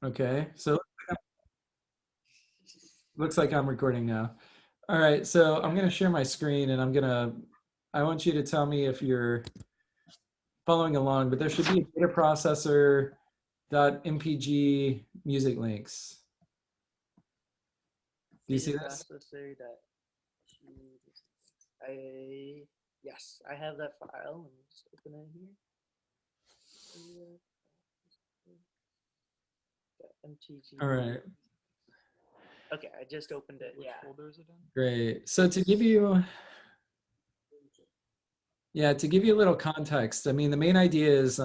Okay, so looks like I'm recording now. All right, so I'm gonna share my screen and I want you to tell me if you're following along, but there should be a data processor .mpg music links. Do you see Data this? processor that I yes, I have that file. Let me just open it here. MTG. All right, Okay, I just opened it. Which Yeah. folder is it in? great. So to give you, yeah, to give you a little context, I mean, the main idea is,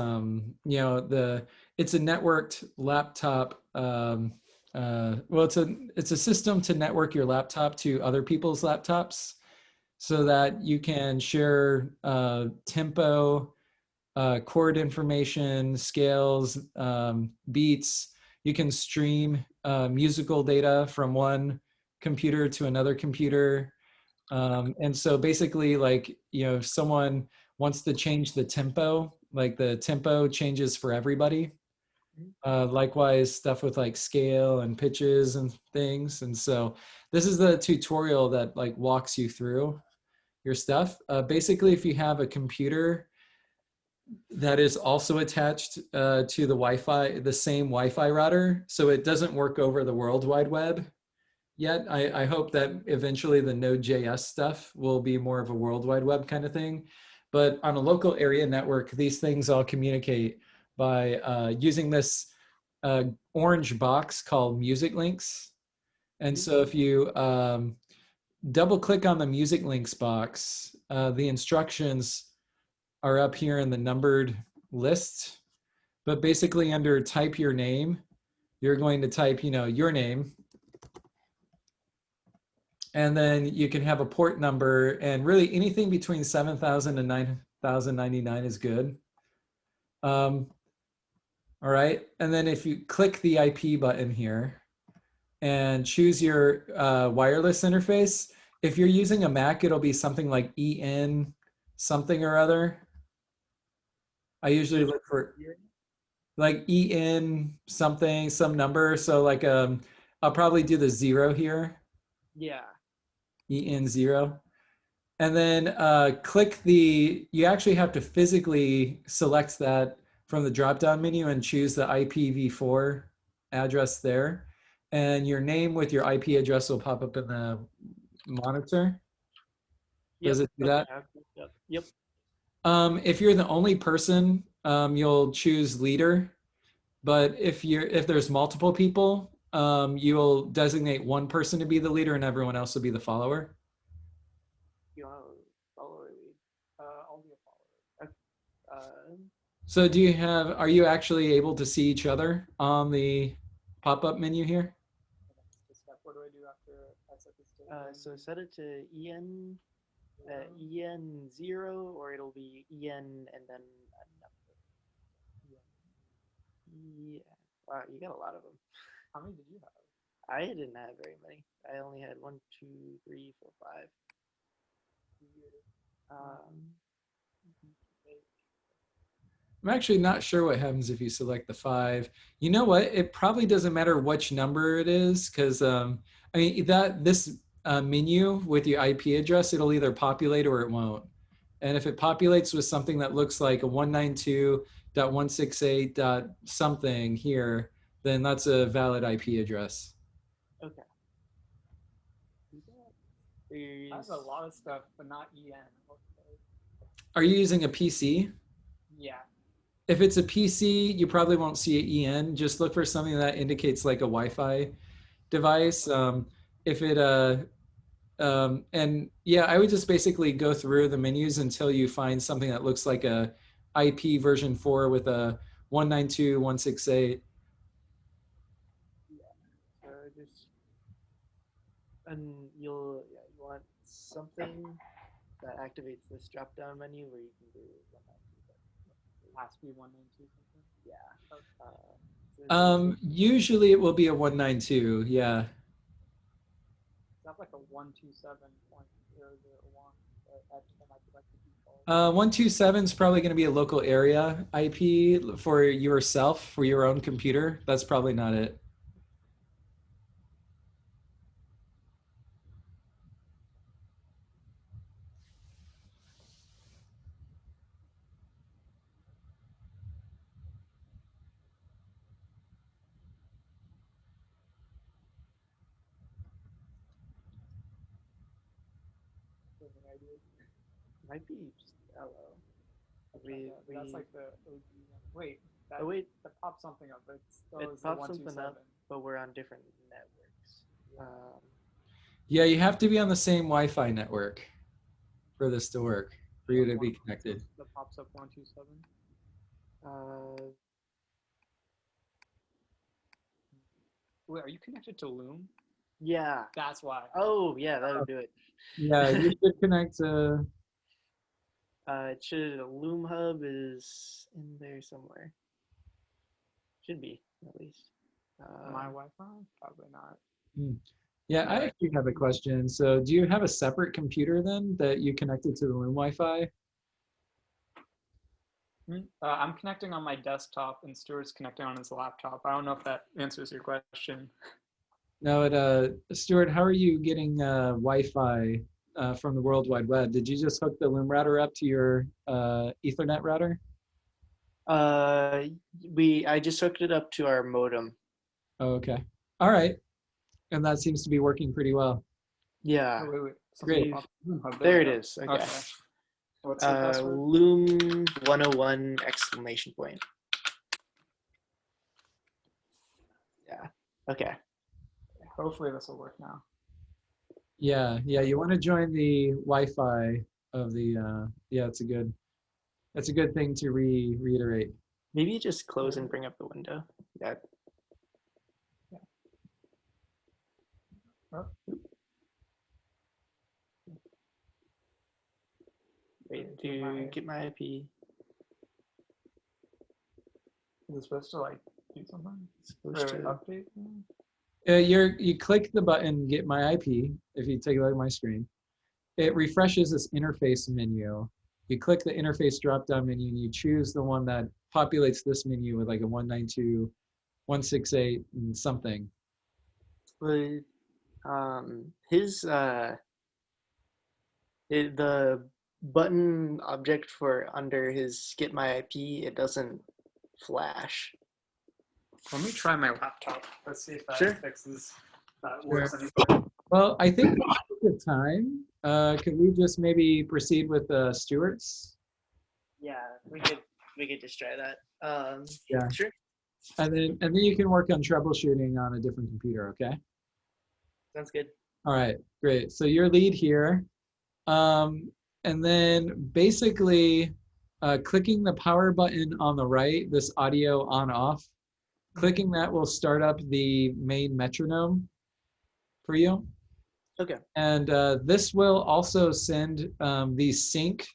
it's a networked laptop. Well, it's a system to network your laptop to other people's laptops, so that you can share tempo, chord information, scales, beats. You can stream musical data from one computer to another computer. And so basically, like, if someone wants to change the tempo, like the tempo changes for everybody. Likewise, stuff with like scale and pitches and things. And so this is the tutorial that like walks you through your stuff. Basically, if you have a computer that is also attached to the Wi-Fi, the same Wi-Fi router, so it doesn't work over the World Wide Web yet. I hope that eventually the Node.js stuff will be more of a World Wide Web kind of thing. But on a local area network, these things all communicate by using this orange box called musiclinks. And so if you double click on the musiclinks box, the instructions are up here in the numbered list. But basically under type your name, you're going to type, your name. And then you can have a port number, and really anything between 7,000 and 9,099 is good. All right, and then if you click the IP button here and choose your wireless interface, if you're using a Mac, it'll be something like EN something or other. I usually look for like EN something, some number. So like I'll probably do the 0 here. Yeah. EN 0. And then you actually have to physically select that from the drop-down menu and choose the IPv4 address there. And your name with your IP address will pop up in the monitor. Does it do that? Yep. If you're the only person, you'll choose leader. But if there's multiple people, you'll designate one person to be the leader and everyone else will be the follower. You want to follow or lead? I'll be a follower. So are you actually able to see each other on the pop-up menu here? What do I do after I set this to? So set it to EN 0, or it'll be EN and then a number. Yeah. Wow, you got a lot of them. How many did you have? I didn't have very many. I only had 1, 2, 3, 4, 5. I'm actually not sure what happens if you select the 5. You know what? It probably doesn't matter which number it is, because I mean this menu with your IP address, it'll either populate or it won't. And if it populates with something that looks like a 192.168. something here, then that's a valid IP address. Okay. That's a lot of stuff, but not EN. Okay. Are you using a PC? Yeah. If it's a PC, you probably won't see an EN. Just look for something that indicates like a Wi-Fi device. And yeah, I would just basically go through the menus until you find something that looks like a IP version 4 with a 192.168. Yeah. So just, and you want something that activates this drop-down menu where you can do 192. Has to be 192 something. Yeah. Usually it will be a 192. Yeah. It's not like a 127.001, but that might be like the default. 127 is probably going to be a local area IP for yourself, for your own computer. That's probably not it. Might be just LO. That's like the OG one. Wait, that, Oh wait, that popped something up. It still it is the popped something 127. up, but we're on different networks. Yeah, you have to be on the same Wi-Fi network for this to work, for you to be connected. That pops up 127. Wait, are you connected to Loom? Yeah. That's why. Oh yeah, that would do it. Yeah, you should connect to. It should. Loom Hub is in there somewhere. Should be at least. My Wi-Fi? Probably not. Yeah, I actually have a question. So, do you have a separate computer then that you connected to the Loom Wi-Fi? I'm connecting on my desktop, and Stuart's connecting on his laptop. I don't know if that answers your question. No, Stuart, how are you getting Wi-Fi from the World Wide Web? Did you just hook the Loom router up to your Ethernet router? I just hooked it up to our modem. Oh, okay. All right. And that seems to be working pretty well. Yeah. Oh, wait. Great. There it is. Okay. What's the password? Loom 101 exclamation point. Yeah. Okay. Hopefully this will work now. Yeah, you want to join the Wi-Fi of the yeah, it's a good thing to reiterate. Maybe just close and bring up the window. Yeah. Oh. Wait to get my IP. Is it supposed to like do something? Supposed to update? You click the button "Get My IP." If you take a look at my screen, it refreshes this interface menu. You click the interface drop-down menu and you choose the one that populates this menu with like a 192.168 and something. But the button object for under his get my IP, it doesn't flash. Let me try my laptop. Let's see if that fixes that. Sure. Well, I think at the time, could we just maybe proceed with Stuart's? Yeah, we could just try that. Yeah. Sure. And then you can work on troubleshooting on a different computer, okay? Sounds good. All right, great. So your lead here. And then basically clicking the power button on the right, this audio on off, clicking that will start up the main metronome for you. Okay. And this will also send the sync,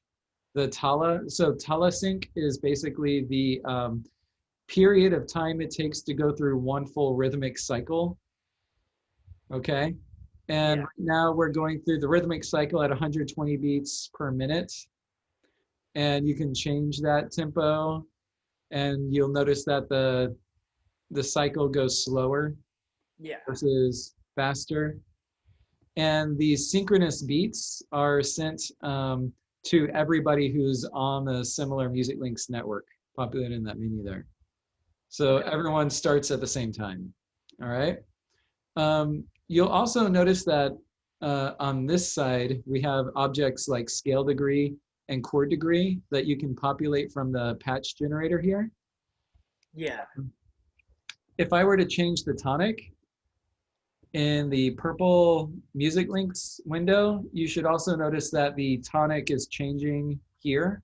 the Tala. So Tala sync is basically the period of time it takes to go through one full rhythmic cycle. Okay. And right now we're going through the rhythmic cycle at 120 beats per minute. And you can change that tempo and you'll notice that the cycle goes slower versus faster. And these synchronous beats are sent to everybody who's on the similar musiclinks network populated in that menu there. So everyone starts at the same time. All right. You'll also notice that on this side, we have objects like scale degree and chord degree that you can populate from the patch generator here. Yeah. If I were to change the tonic in the purple musiclinks window, you should also notice that the tonic is changing here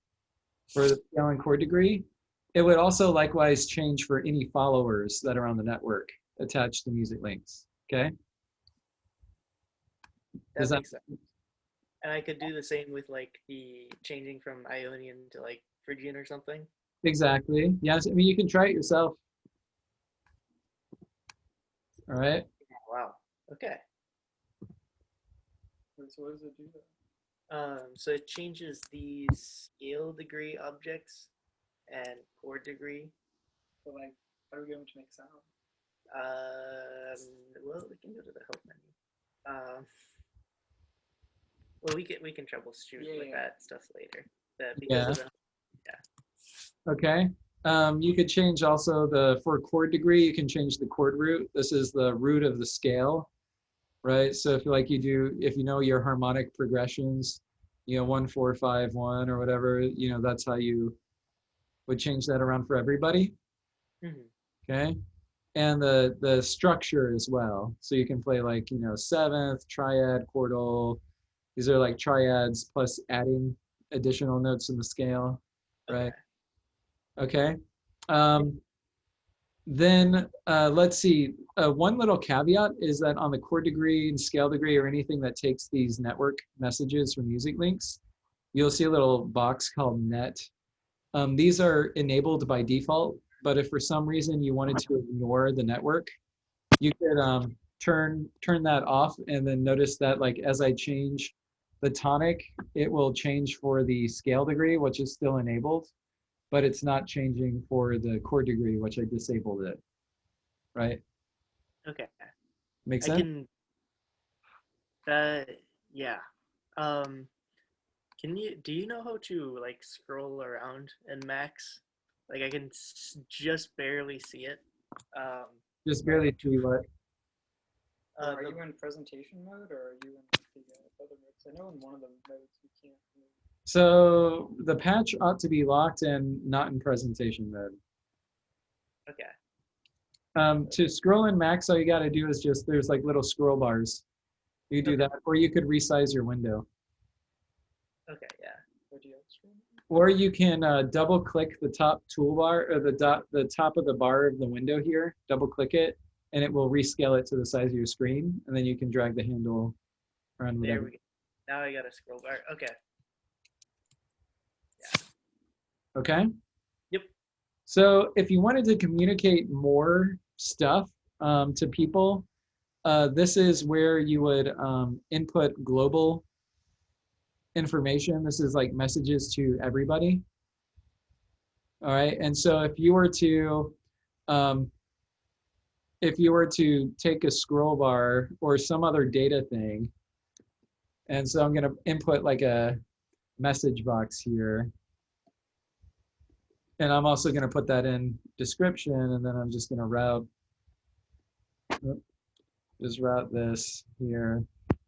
for the scale and chord degree. It would also likewise change for any followers that are on the network attached to musiclinks, okay? That makes sense. And I could do the same with like the changing from Ionian to like Phrygian or something. Exactly. Yes. I mean, you can try it yourself. All right. Wow. Okay. So what does it do? So it changes these scale degree objects and chord degree. So like, how are we going to make sound? Well, we can go to the help menu. Well, we can troubleshoot with that stuff later. Because Yeah. of the Okay. You could change also for chord degree, you can change the chord root. This is the root of the scale, right? So if if you know your harmonic progressions, 1, 4, 5, 1 or whatever, that's how you would change that around for everybody. Okay. And the structure as well. So you can play like, seventh, triad, chordal. These are like triads plus adding additional notes in the scale, right? Okay. Then let's see. One little caveat is that on the chord degree and scale degree or anything that takes these network messages from music links, you'll see a little box called net. These are enabled by default, but if for some reason you wanted to ignore the network, you could turn that off, and then notice that like as I change the tonic, it will change for the scale degree, which is still enabled, but it's not changing for the chord degree, which I disabled it, right? Okay. Make I sense? can. Yeah. Do you know how to like scroll around in Max? Like I can just barely see it. Just barely see what. Are you in presentation mode or are you in the other modes? I know in one of the modes you can't move. So the patch ought to be locked and not in presentation mode. Okay. To scroll in Max, all you got to do is there's like little scroll bars. You do that, or you could resize your window. Okay, yeah. Or you can double click the top toolbar or the top of the bar of the window here, double click it, and it will rescale it to the size of your screen, and then you can drag the handle around whatever. There we go. Now I got a scroll bar. Okay. Yeah. Okay? Yep. So if you wanted to communicate more stuff to people, this is where you would input global information. This is like messages to everybody. All right, and so if you were to take a scroll bar or some other data thing, and so I'm going to input like a message box here, and I'm also going to put that in description, and then I'm just going to route this here.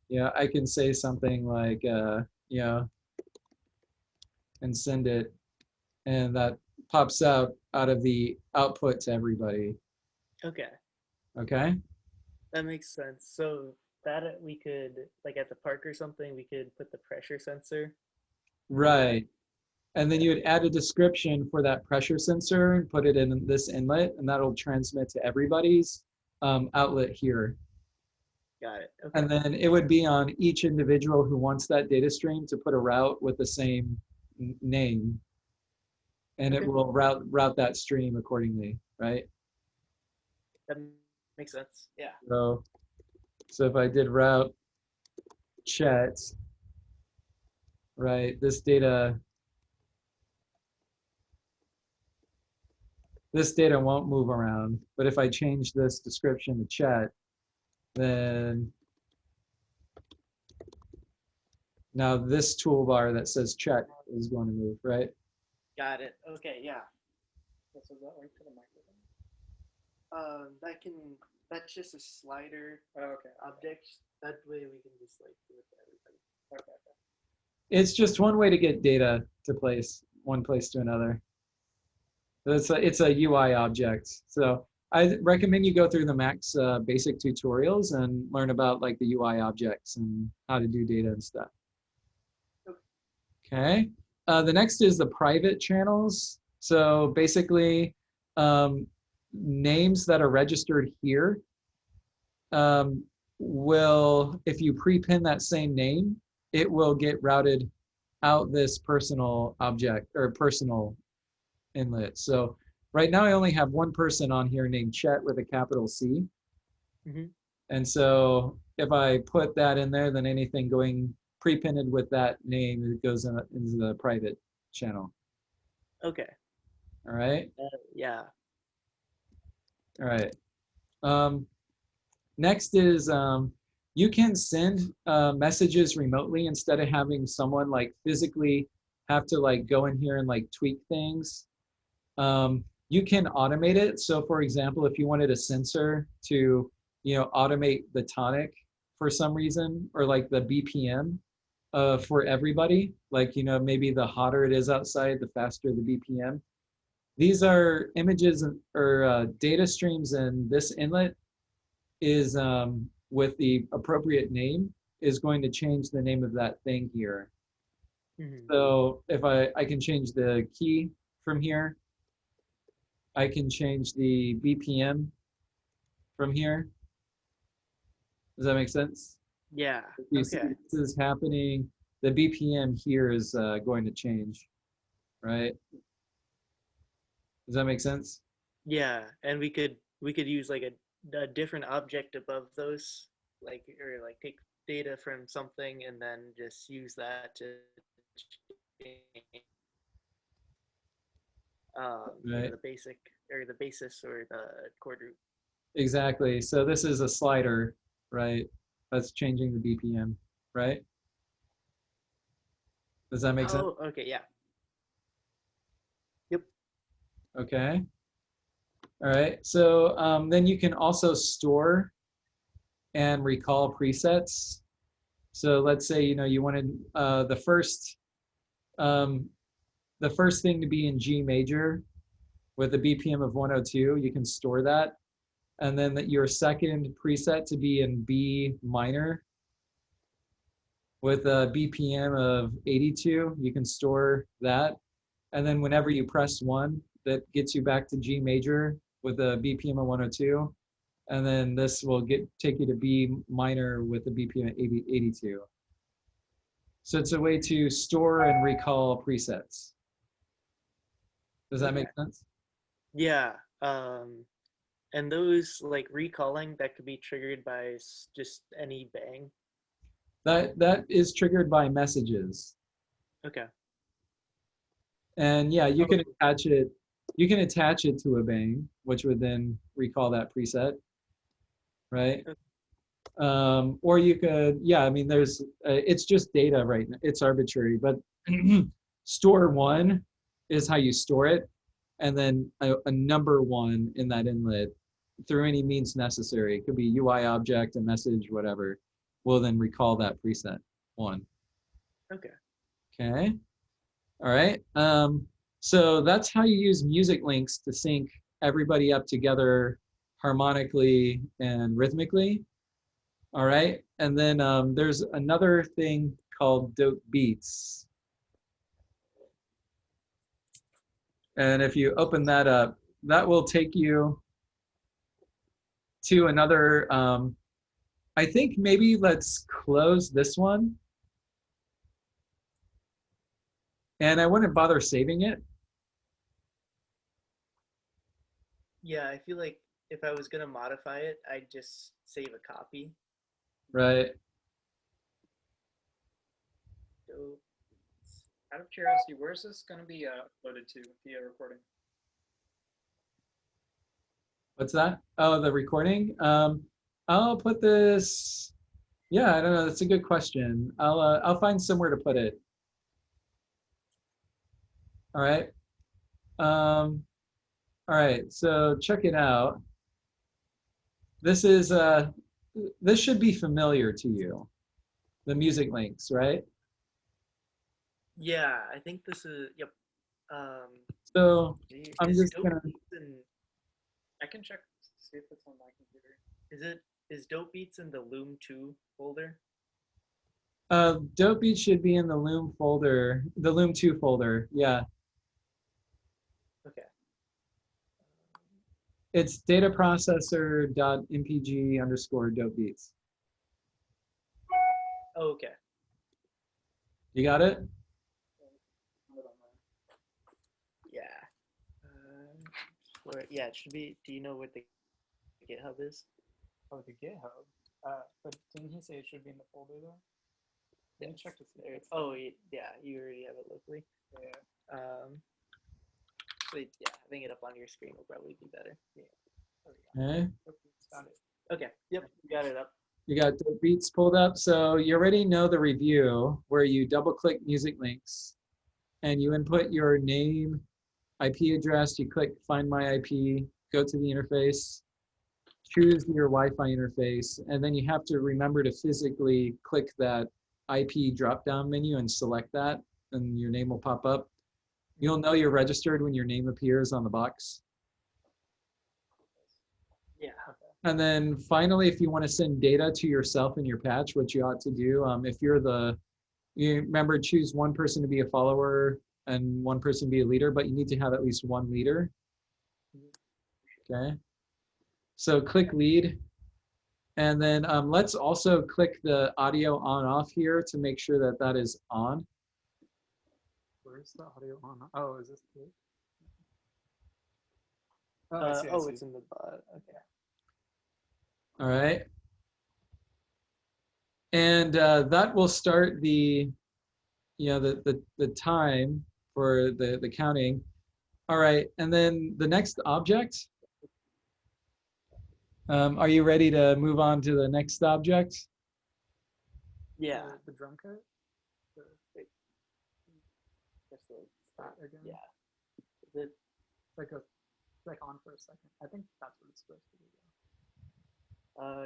Yeah, I can say something like and send it, and that pops out of the output to everybody. Okay. Okay. That makes sense. So that we could, like at the park or something, we could put the pressure sensor. Right. And then you would add a description for that pressure sensor and put it in this inlet, and that'll transmit to everybody's outlet here. Got it. Okay. And then it would be on each individual who wants that data stream to put a route with the same name, and it will route that stream accordingly, right? That makes sense. Yeah. So if I did route Chet, right, this data won't move around. But if I change this description to Chet, then now this toolbar that says Chet is going to move, right? Got it. Okay, yeah. So is that linked to the microphone? That's just a slider object. That way we can just like do it to everybody. Okay. It's just one way to get data to one place to another. It's a UI object. So I recommend you go through the Max basic tutorials and learn about like the UI objects and how to do data and stuff. Okay. The next is the private channels. So basically, names that are registered here will, if you pre-pin that same name, it will get routed out this personal object or personal inlet. So right now I only have one person on here named Chet with a capital C. Mm-hmm. And so if I put that in there, then anything going pre-printed with that name. It goes into the private channel. Okay. All right. Yeah. All right. Next is you can send messages remotely instead of having someone like physically have to like go in here and like tweak things. You can automate it. So for example, if you wanted a sensor to, automate the tonic for some reason, or like the BPM for everybody, like, maybe the hotter it is outside, the faster the BPM. These are images or data streams, and this inlet is with the appropriate name is going to change the name of that thing here. Mm-hmm. So if I can change the key from here, I can change the BPM from here. Does that make sense? Yeah. You see Okay. this is happening. The BPM here is going to change, right? Does that make sense? Yeah, and we could use like a different object above those, like, or like take data from something and then just use that to change, Right. the basic or the basis or the chord root. Exactly. So this is a slider, right? That's changing the BPM, right? Does that make sense? Oh, okay, yeah. Yep. Okay. All right. So then you can also store and recall presets. So let's say you wanted um, the first thing to be in G major with a BPM of 102. You can store that, and then your second preset to be in B minor with a BPM of 82. You can store that, and then whenever you press 1, that gets you back to G major with a BPM of 102. And then this will take you to B minor with a BPM of 82. So it's a way to store and recall presets. Does that Okay. make sense? Yeah. And those like recalling that could be triggered by just any bang. That is triggered by messages. Okay. And yeah, you can Oh, attach it. You can attach it to a bang, which would then recall that preset, right? okay. Or you could, yeah. I mean, it's just data right now. It's arbitrary, but store one is how you store it, and then a number one in that inlet through any means necessary. It could be UI object, a message, whatever. Will then recall that preset one. Okay. Okay. All right. So that's how you use music links to sync everybody up together harmonically and rhythmically. All right. And then there's another thing called dope beats. And if you open that up, that will take you to another, I think maybe let's close this one. And I wouldn't bother saving it. Yeah, I feel like if I was gonna modify it, I'd just save a copy. Right. So, Out of curiosity, where's this going to be uploaded to via recording? What's that? Oh, the recording. I'll put this. Yeah, I don't know. That's a good question. I'll find somewhere to put it. All right. All right. So check it out. This is this should be familiar to you. The music links, right? yeah, I think this is yep. So I'm Is just dope gonna. beats in I can check, see if it's on my computer. is dope beats in the Loom 2 folder? Dope Beats should be in the Loom folder, the Loom 2 folder. Yeah, Okay. it's data processor.mpg underscore dope beats. Oh, okay. You got it? Yeah. Yeah, it should be. Do you know what the GitHub is? Oh, the GitHub. But didn't he say it should be in the folder though? Let me check to see. Oh, yeah, you already have it locally. Yeah. So yeah, having it up on your screen will probably be better. Yeah. Okay. Okay, found it. Okay. Yep. You got it up. You got the beats pulled up. So you already know the review where you double click music links and you input your name, IP address, you click find my IP, go to the interface, choose your Wi-Fi interface, and then you have to remember to physically click that IP drop-down menu and select that, and your name will pop up. You'll know you're registered when your name appears on the box. Yeah. And then finally, if you want to send data to yourself in your patch, what you ought to do, if you're you remember, choose one person to be a follower and one person to be a leader, but you need to have at least one leader. Okay. So click lead. And then let's also click the audio on off here to make sure that that is on. Where's the audio on? Oh, is this it? Oh, I see, I see. It's in the bot. Okay. All right. And that will start the time for the counting. All right. And then the next object. Are you ready to move on to the next object? Yeah. The drum kit? Start again? Yeah. Is it? It's like on for a second. I think that's what it's supposed to be.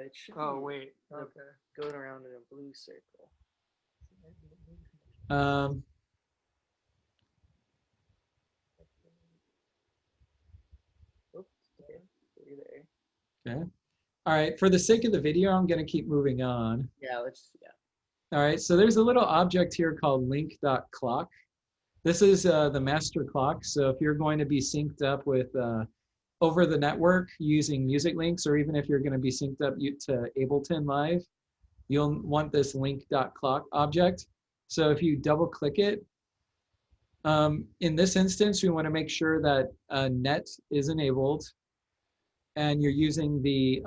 It should Oh, be wait. Okay. going around in a blue circle. Oops. Okay. You're there. Okay. All right. For the sake of the video, I'm going to keep moving on. Yeah. All right. So there's a little object here called link.clock. This is the master clock. So if you're going to be synced up with over the network using music links, or even if you're going to be synced up to Ableton Live, you'll want this link.clock object. So if you double click it, in this instance, we want to make sure that net is enabled and you're using you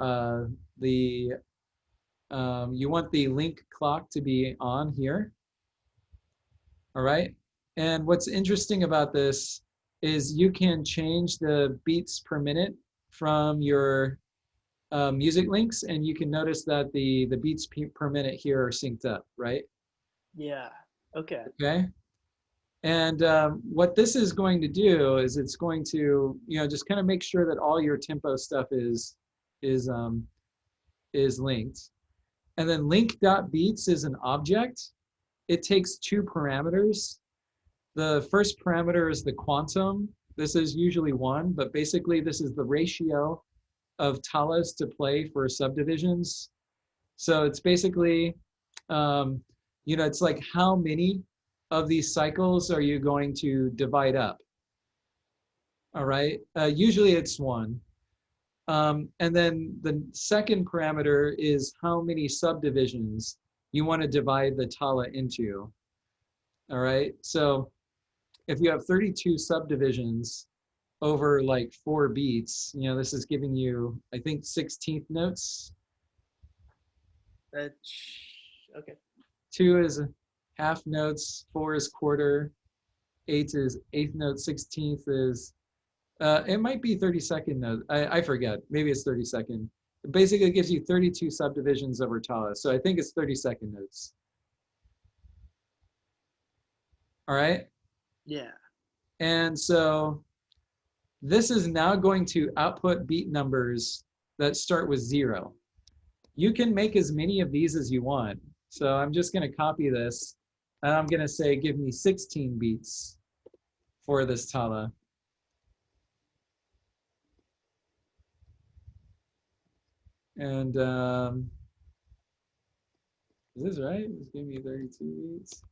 want the link clock to be on here. All right. And what's interesting about this is you can change the beats per minute from your music links, and you can notice that the beats per minute here are synced up, right? Yeah. Okay. Okay. And what this is going to do is it's going to, just kind of make sure that all your tempo stuff is linked. And then link.beats is an object. It takes two parameters. The first parameter is the quantum. This is usually 1, but basically this is the ratio of talas to play for subdivisions. So it's basically, it's like how many of these cycles are you going to divide up? All right, usually it's 1. And then the second parameter is how many subdivisions you want to divide the tala into. All right, so if you have 32 subdivisions over like 4 beats, this is giving you, I think, 16th notes. Okay. 2 is half notes, 4 is quarter, 8 is eighth note, 16th is, it might be 32nd note. I forget. Maybe it's 32nd. It basically gives you 32 subdivisions over tala. So I think it's 32nd notes. All right. Yeah. And so this is now going to output beat numbers that start with 0. You can make as many of these as you want. So I'm just going to copy this, and I'm going to say, give me 16 beats for this tala. And is this right? It's giving me 32 beats.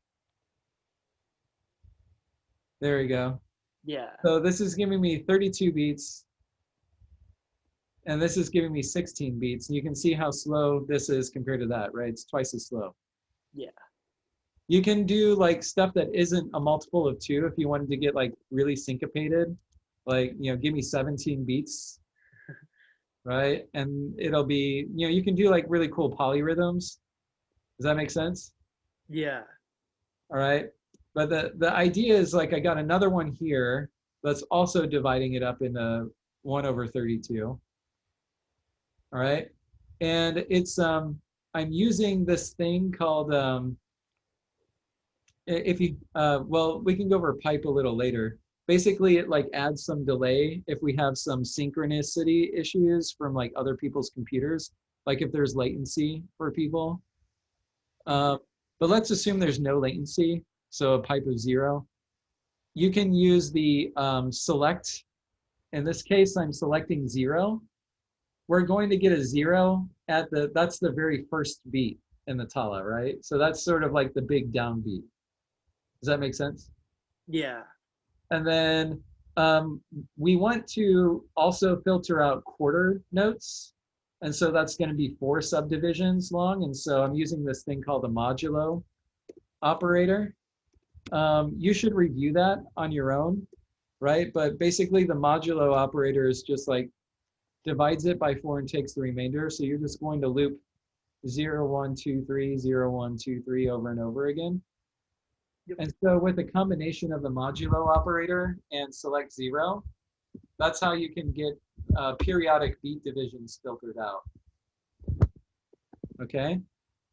There we go. Yeah. So this is giving me 32 beats, and this is giving me 16 beats. And you can see how slow this is compared to that, right? It's twice as slow. Yeah. You can do like stuff that isn't a multiple of 2 if you wanted to get like really syncopated, like, give me 17 beats, right? And it'll be, you can do like really cool polyrhythms. Does that make sense? Yeah. All right. But the idea is like I got another one here that's also dividing it up into 1 over 32. All right. And it's I'm using this thing called if you well, we can go over pipe a little later. Basically it like adds some delay if we have some synchronicity issues from like other people's computers, like if there's latency for people. But let's assume there's no latency, so a pipe of 0. You can use the select. In this case, I'm selecting 0. We're going to get a 0 at that's the very first beat in the tala, right? So that's sort of like the big downbeat. Does that make sense? Yeah. And then we want to also filter out quarter notes. And so that's going to be 4 subdivisions long. And so I'm using this thing called a modulo operator. You should review that on your own, right? But basically the modulo operator is just like divides it by 4 and takes the remainder. So you're just going to loop 0, 1, 2, 3, 0, 1, 2, 3 over and over again. Yep. And so with a combination of the modulo operator and select 0, that's how you can get periodic beat divisions filtered out. Okay.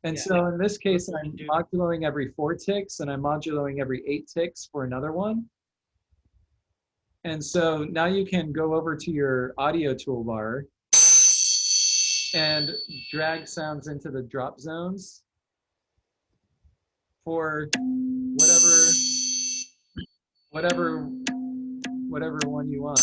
And Yeah. so in this case, What I'm do you do? moduloing every 4 ticks and I'm moduloing every 8 ticks for another one. And so now you can go over to your audio toolbar and drag sounds into the drop zones for whatever one you want.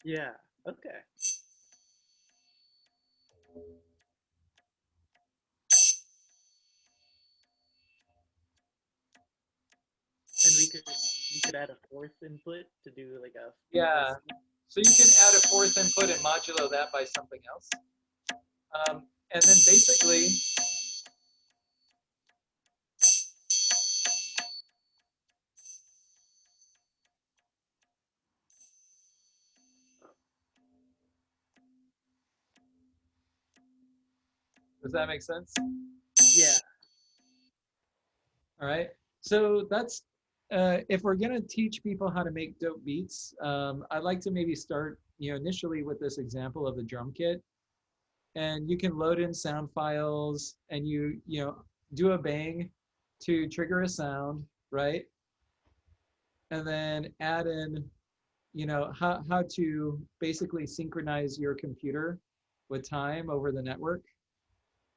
Yeah. Okay. And we could add a 4th input to do like a Yeah. voice. So you can add a 4th input and modulo that by something else. And then basically, does that make sense? Yeah. All right. So that's, if we're going to teach people how to make dope beats, I'd like to maybe start, initially with this example of the drum kit. And you can load in sound files and you do a bang to trigger a sound, right? And then add in, how to basically synchronize your computer with time over the network.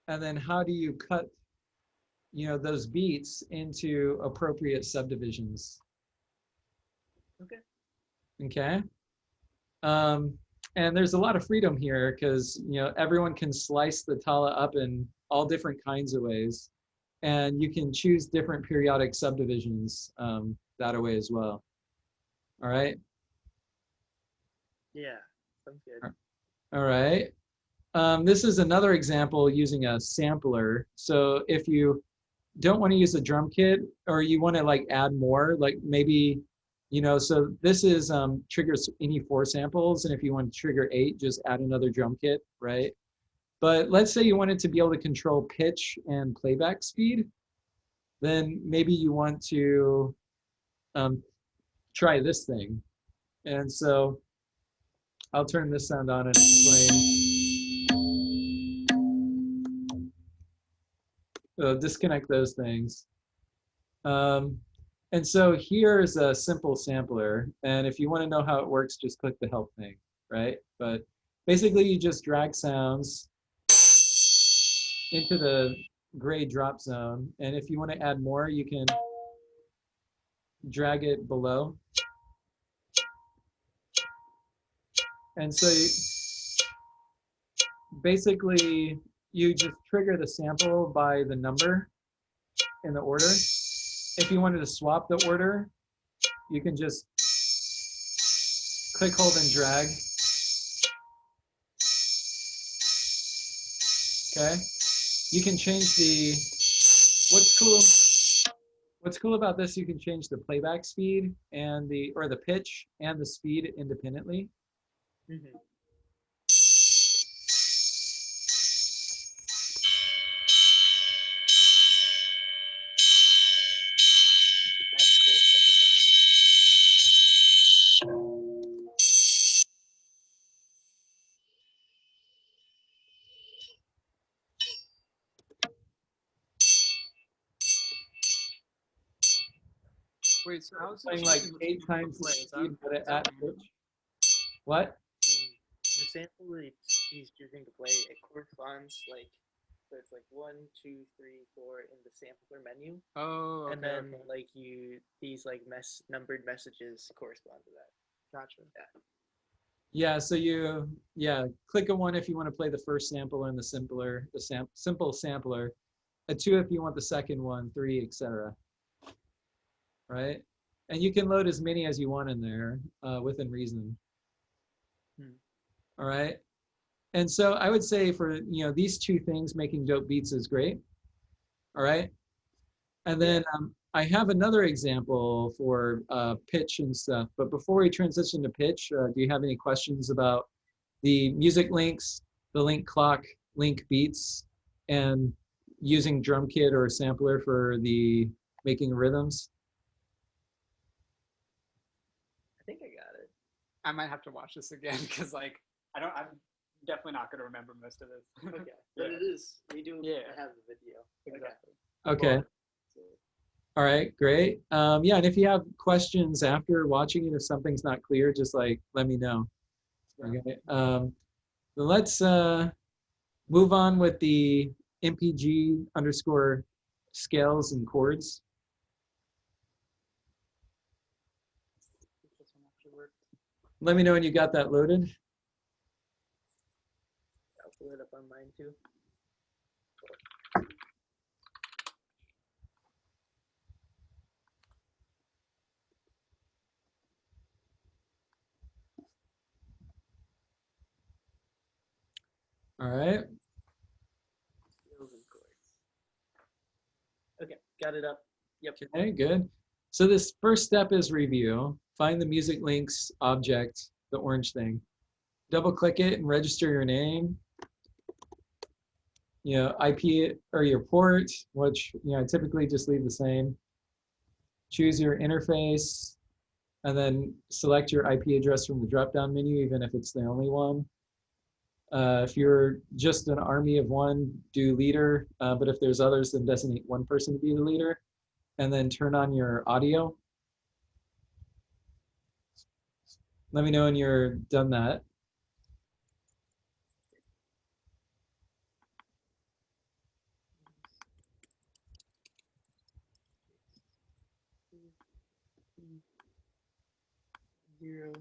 And then how do you cut, those beats into appropriate subdivisions. Okay. Okay. And there's a lot of freedom here because everyone can slice the tala up in all different kinds of ways, and you can choose different periodic subdivisions that way as well. All right. Yeah. Sounds good. All right. This is another example using a sampler. So if you don't want to use a drum kit or you want to like add more, like maybe, so this is triggers any 4 samples. And if you want to trigger 8, just add another drum kit, right? But let's say you wanted to be able to control pitch and playback speed, then maybe you want to try this thing. And so I'll turn this sound on and explain. So disconnect those things. And so here's a simple sampler. And if you want to know how it works, just click the help thing, right? But basically you just drag sounds into the gray drop zone. And if you want to add more, you can drag it below. And so basically you just trigger the sample by the number in the order. If you wanted to swap the order, you can just click, hold, and drag. Okay. You can change the, what's cool about this, you can change the playback speed and the pitch and the speed independently. Mm-hmm. That's cool. Wait, so how's it Playing like choosing which 8 sample to times play? the Is that, speed, but is that at random? pitch. What? The sample that he's choosing to play, it corresponds like, so it's like 1, 2, 3, 4 in the sampler menu, Oh, okay, and then okay. like these like numbered messages correspond to that. Gotcha. Yeah, so you click a 1 if you want to play the first sample and the simple sampler, a 2 if you want the second one, 3, etc. Right? And you can load as many as you want in there within reason. All right. And so I would say for these 2 things, making dope beats is great. All right. And then I have another example for pitch and stuff. But before we transition to pitch, do you have any questions about the music links, the link clock, link beats, and using drum kit or a sampler for the making rhythms? I think I got it. I might have to watch this again because like I'm definitely not going to remember most of this. Okay, but it is. We do have the video. Exactly. Okay. All right, great. Yeah, and if you have questions after watching it, if something's not clear, just like let me know. Okay. Let's move on with the MPG underscore scales and chords. Let me know when you got that loaded. I'll pull it up on mine too. All right. Okay, got it up. Yep. Okay, good. So this first step is review. Find the music links object, the orange thing. Double click it and register your name. IP or your port, which I typically just leave the same. Choose your interface, and then select your IP address from the drop-down menu, even if it's the only one. If you're just an army of one, do leader, but if there's others, then designate one person to be the leader, and then turn on your audio. Let me know when you're done that. Zero.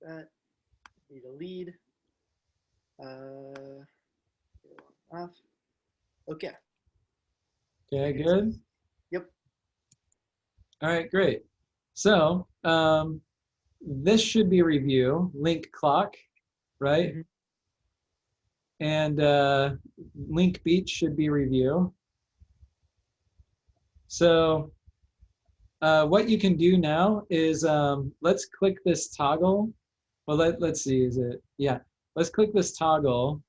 That. Need a lead. Off. Okay. Okay, good. Yep. All right, great. So this should be a review, link clock, right? Mm-hmm. And link beats should be review. So what you can do now is let's click this toggle. Well, let's see, is it? Yeah, let's click this toggle.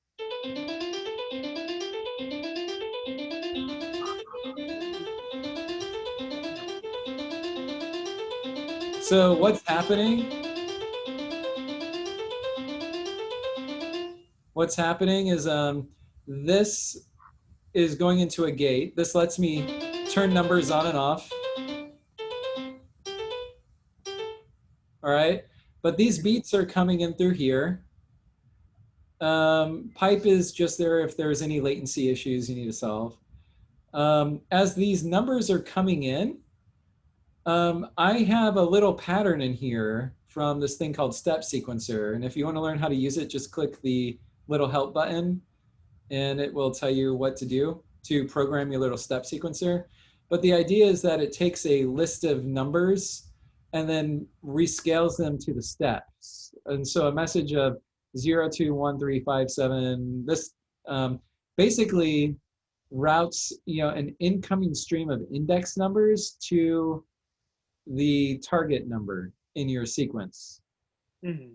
So what's happening? What's happening is this is going into a gate. This lets me turn numbers on and off. All right, but these beats are coming in through here. Pipe is just there if there's any latency issues you need to solve. As these numbers are coming in, I have a little pattern in here from this thing called Step Sequencer. And if you want to learn how to use it, just click the little help button and it will tell you what to do to program your little step sequencer. But the idea is that it takes a list of numbers and then rescales them to the steps. And so a message of 0, 2, 1, 3, 5, 7, this basically routes an incoming stream of index numbers to the target number in your sequence. Mm-hmm.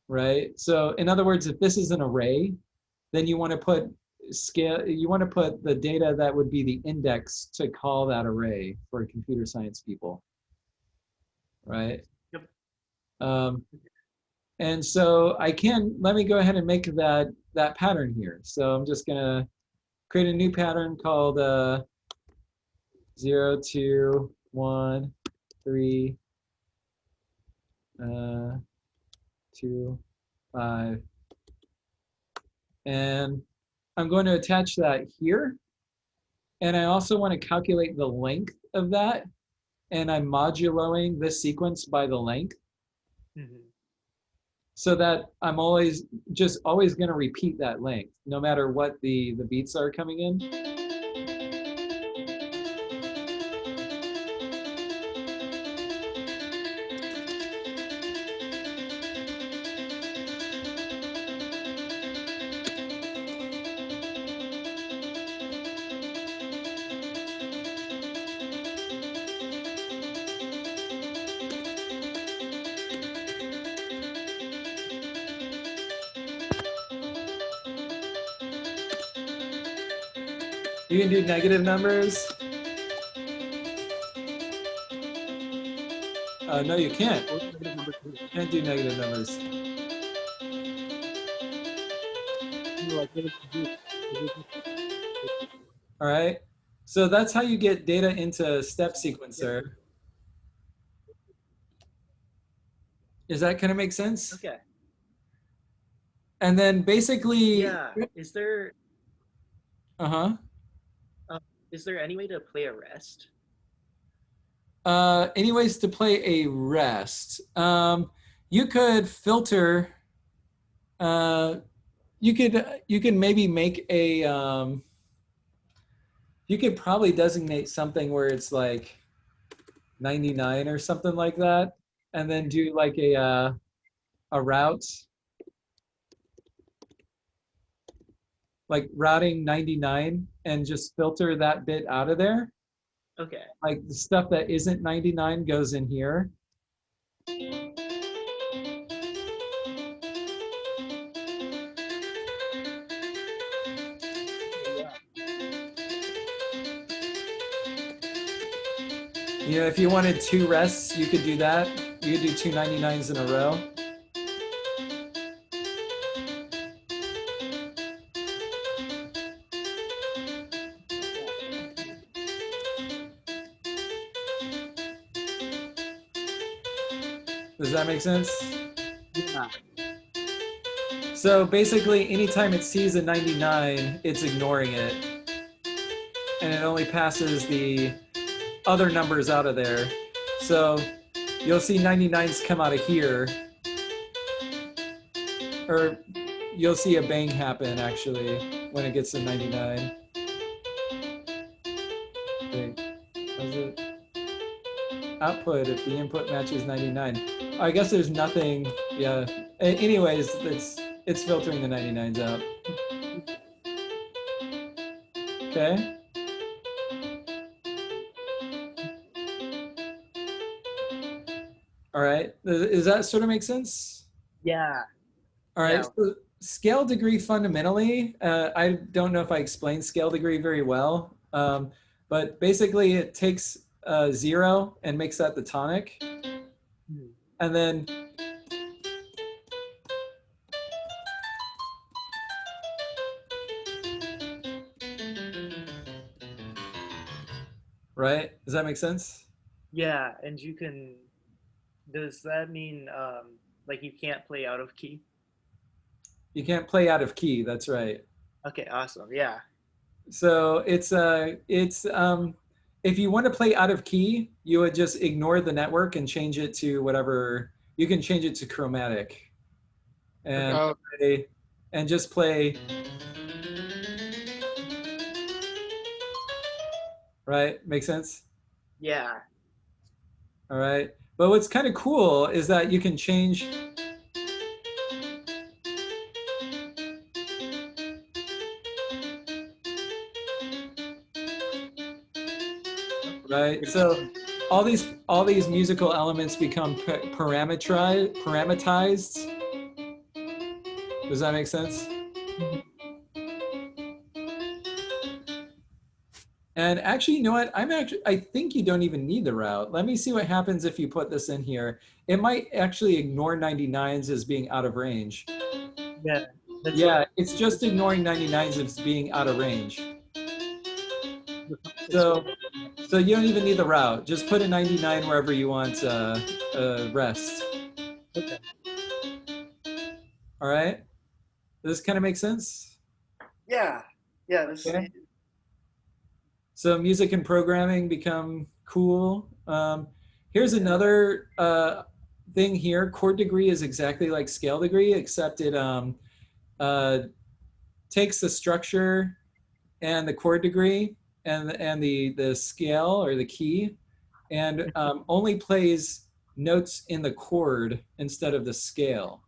Right? So in other words, if this is an array, then you want to put scale, you want to put the data that would be the index to call that array for computer science people, right? Yep. And so let me go ahead and make that pattern here. So I'm just gonna create a new pattern called 0, 2, 1, 3, 2, 5. And I'm going to attach that here. And I also want to calculate the length of that. And I'm moduloing this sequence by the length. Mm-hmm. So that I'm always going to repeat that length, no matter what the beats are coming in. You can do negative numbers. No, you can't. You can't do negative numbers. All right. So that's how you get data into step sequencer. Does that kind of make sense? Okay. And then basically. Yeah. Is there any way to play a rest? Anyways, to play a rest, you could filter. You could maybe make a. You could probably designate something where it's like 99 or something like that, and then do like a route, like routing 99, and just filter that bit out of there. Okay. Like the stuff that isn't 99 goes in here. You know, if you wanted 2 rests, you could do that. You could do 2 99s in a row. Does that make sense? Yeah. So basically, anytime it sees a 99, it's ignoring it. And it only passes the other numbers out of there. So you'll see 99s come out of here. Or you'll see a bang happen, actually, when it gets to 99. Okay. How's it? Output if the input matches 99. I guess there's nothing. Yeah. Anyways, it's filtering the 99s out. Okay. All right. Does that sort of make sense? Yeah. All right. Yeah. So scale degree fundamentally, I don't know if I explained scale degree very well, but basically it takes 0 and makes that the tonic. And then right? Does that make sense? Yeah, and you can. Does that mean like you can't play out of key? You can't play out of key. That's right. Okay, awesome. Yeah. So it's if you want to play out of key, you would just ignore the network and change it to whatever. You can change it to chromatic, and Okay. and just play. Right? Make sense? Yeah. All right. But what's kind of cool is that you can change. Right. So all these musical elements become parameterized. Does that make sense? And actually, you know what? I think you don't even need the route. Let me see what happens if you put this in here. It might actually ignore 99s as being out of range. Yeah, that's Yeah, it's just ignoring 99s as being out of range. It's So, weird. so you don't even need the route. Just put a 99 wherever you want rest. okay. All right? Does this kind of make sense? Yeah, yeah. This Okay. So music and programming become cool. Here's another thing here. Chord degree is exactly like scale degree, except it uh, takes the structure and the chord degree and the scale or the key, and only plays notes in the chord instead of the scale.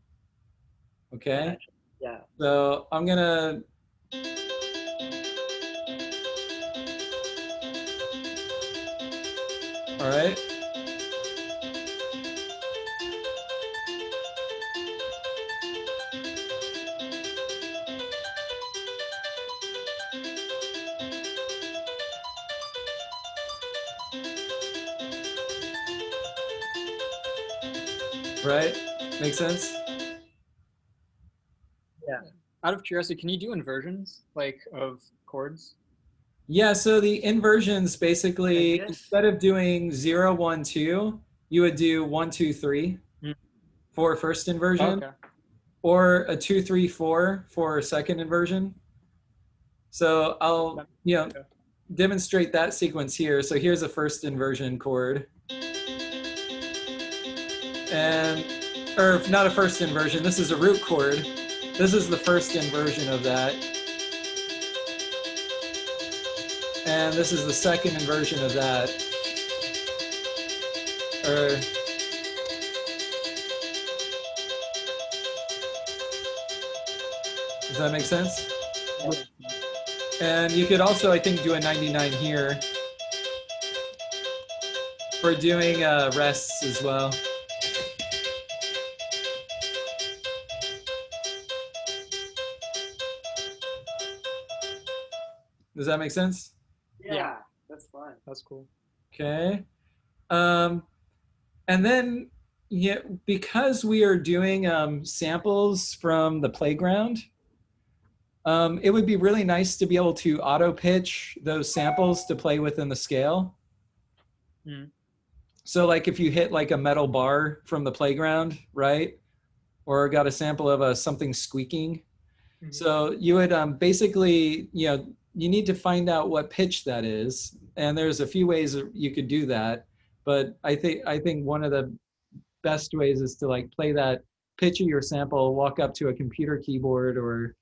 Okay. Gotcha. Yeah. So I'm gonna. All right. Right. Make sense? Yeah. Out of curiosity, can you do inversions like of chords? Yeah, so the inversions I basically, guess. instead of doing 0, 1, 2, you would do 1, 2, 3 Mm. for first inversion, Okay. or a 2, 3, 4 for second inversion. So I'll, Okay. demonstrate that sequence here. So here's a first inversion chord. And, or not a first inversion, this is a root chord. This is the first inversion of that. And this is the second inversion of that. Or does that make sense? And you could also, I think, do a 99 here for doing rests as well. Does that make sense? Yeah. That's fine. That's cool. Okay. And then, yeah, because we are doing samples from the playground, it would be really nice to be able to auto pitch those samples to play within the scale. Mm. So like if you hit like a metal bar from the playground, right? Or got a sample of something squeaking. Mhm. So you would basically, you need to find out what pitch that is. And there's a few ways that you could do that. But I think one of the best ways is to like play that pitch of your sample, walk up to a computer keyboard or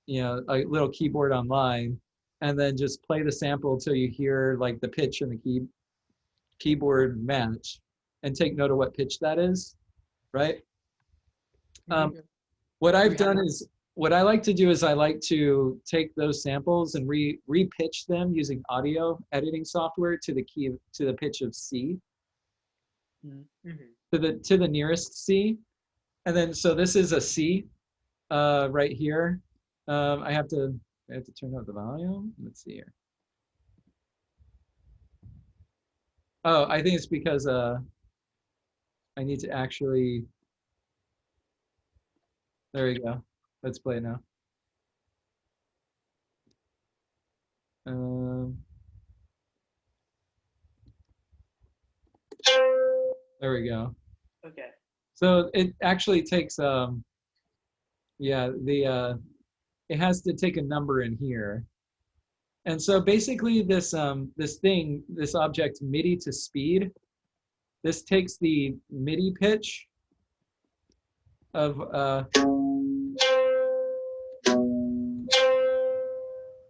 a little keyboard online, and then just play the sample till you hear like the pitch and the keyboard match, and take note of what pitch that is, right? What I've done is what I like to do is I like to take those samples and re-pitch them using audio editing software to the pitch of C, Mm-hmm. to the nearest C. And then so this is a C right here. I have to turn up the volume. Let's see here. Oh, I think it's because I need to actually. There we go. Let's play now. Um, there we go. Okay. So it actually takes yeah, it has to take a number in here. And so basically this this object MIDI to speed, this takes the MIDI pitch of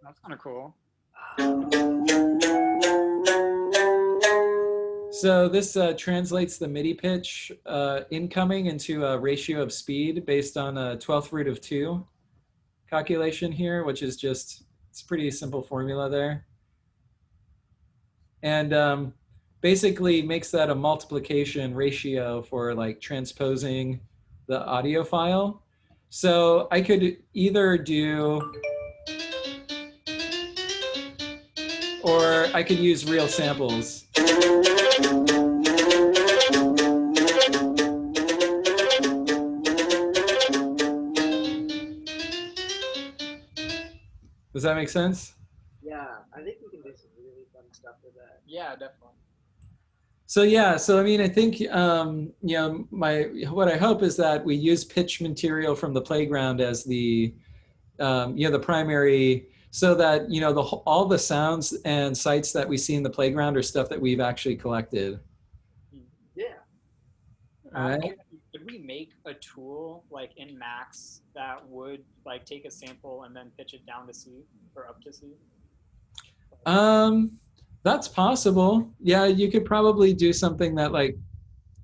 That's kind of cool. so this translates the MIDI pitch incoming into a ratio of speed based on a 12th root of 2 calculation here, which is just, it's a pretty simple formula there. And basically makes that a multiplication ratio for like transposing the audio file. So I could either do, or I could use real samples. Does that make sense? Yeah, I think we can do some really fun stuff with that. Yeah, definitely. So yeah, so I mean, I think you know, what I hope is that we use pitch material from the playground as the you know, the primary, so that you know all the sounds and sites that we see in the playground are stuff that we've actually collected. Yeah. All right. Could we make a tool like in Max that would like take a sample and then pitch it down to C or up to C? Um, that's possible. Yeah, you could probably do something that like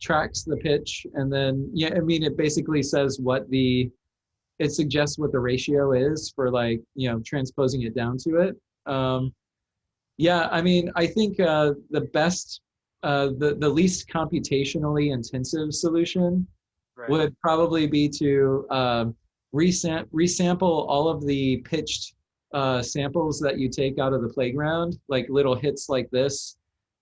tracks the pitch, and then yeah, I mean, it basically says what it suggests what the ratio is for like, you know, transposing it down to it. Yeah, I mean, I think the best, the least computationally intensive solution would probably be to resample all of the pitched samples that you take out of the playground, like little hits like this,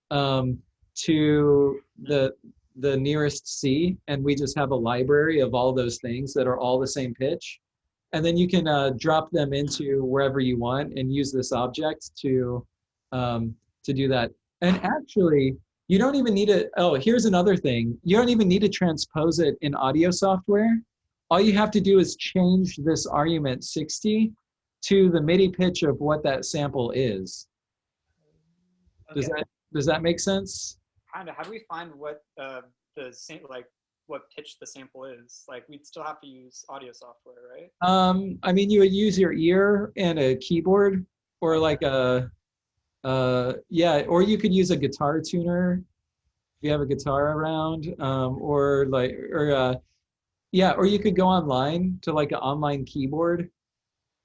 to the nearest C, and we just have a library of all those things that are all the same pitch, and then you can drop them into wherever you want and use this object to do that. And actually, you don't even need to, oh, here's another thing. You don't even need to transpose it in audio software. All you have to do is change this argument 60 to the MIDI pitch of what that sample is. Okay. Does that make sense? Kind of. How do we find what like what pitch the sample is? Like we'd still have to use audio software, right? I mean, you would use your ear and a keyboard, or like a yeah, or you could use a guitar tuner if you have a guitar around, or like, or yeah, or you could go online to like an online keyboard,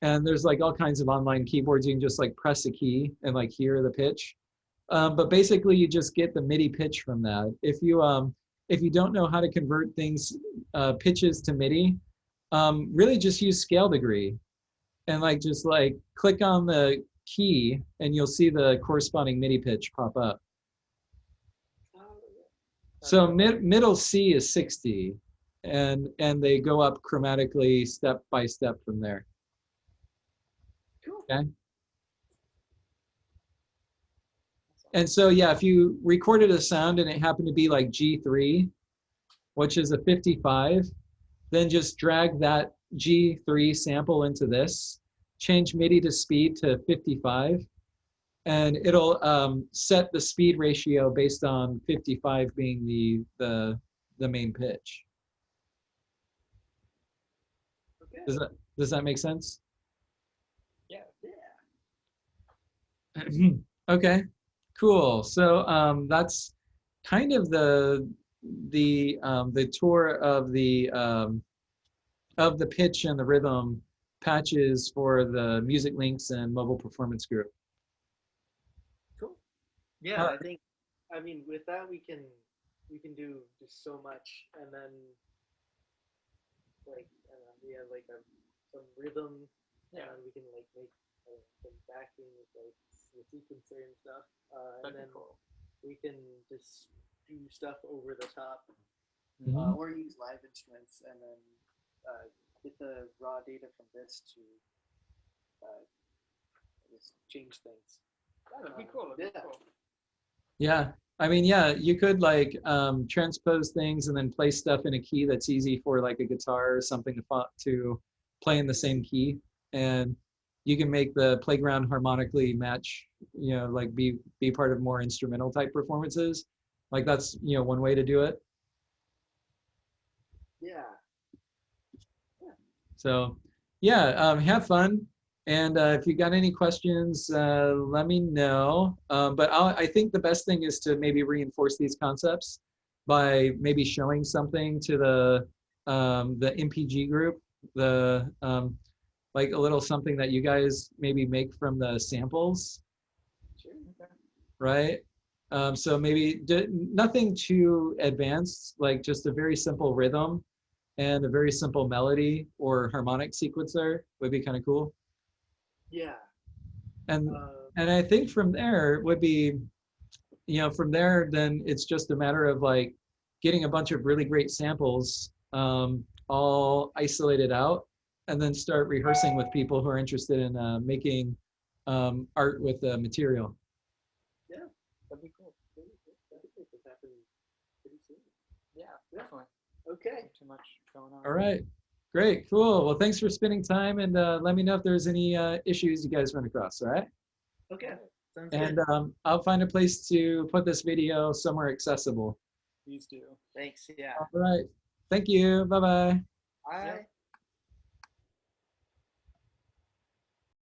and there's like all kinds of online keyboards. You can just like press a key and like hear the pitch. But basically, you just get the MIDI pitch from that. If you don't know how to convert things pitches to MIDI, really just use scale degree, and like just like click on the key, and you'll see the corresponding MIDI pitch pop up. So middle C is 60, and they go up chromatically step by step from there. Cool. Okay. And so yeah, if you recorded a sound and it happened to be like G3, which is a 55, then just drag that G3 sample into this, change MIDI to speed to 55, and it'll set the speed ratio based on 55 being the main pitch. Okay. Does that make sense? Yeah. Yeah. Okay, cool. So that's kind of the tour of the pitch and the rhythm patches for the musiclinks and mobile performance group. Cool. Yeah, I mean, with that we can do just so much, and then like we have like some rhythm, Yeah. and we can like make some backing with like the sequencer and stuff, and then cool. we can just do stuff over the top, Mhm. or use live instruments, and then get the raw data from this to just change things. That'd be cool. That'd be cool. Yeah, I mean, yeah, you could like transpose things and then play stuff in a key that's easy for like a guitar or something to play in the same key, and you can make the playground harmonically match, you know, like be part of more instrumental type performances. Like that's, you know, one way to do it. Yeah. So yeah, have fun. And if you got any questions, let me know. But I think the best thing is to maybe reinforce these concepts by maybe showing something to the MPG group, like a little something that you guys maybe make from the samples, Sure. Okay. right? So maybe nothing too advanced, like just a very simple rhythm and a very simple melody or harmonic sequencer would be kind of cool. Yeah. And And I think from there would be, from there, then it's just a matter of like getting a bunch of really great samples all isolated out, and then start rehearsing with people who are interested in making art with the material. Yeah, that'd be cool. I think this happen pretty soon. Yeah, definitely. Okay. Not too much going on. All right. Great, cool. Well, thanks for spending time, and let me know if there's any issues you guys run across, all right? Okay. Sounds And good. I'll find a place to put this video somewhere accessible. Please do. Thanks. Yeah. All right. Thank you. Bye-bye. Bye.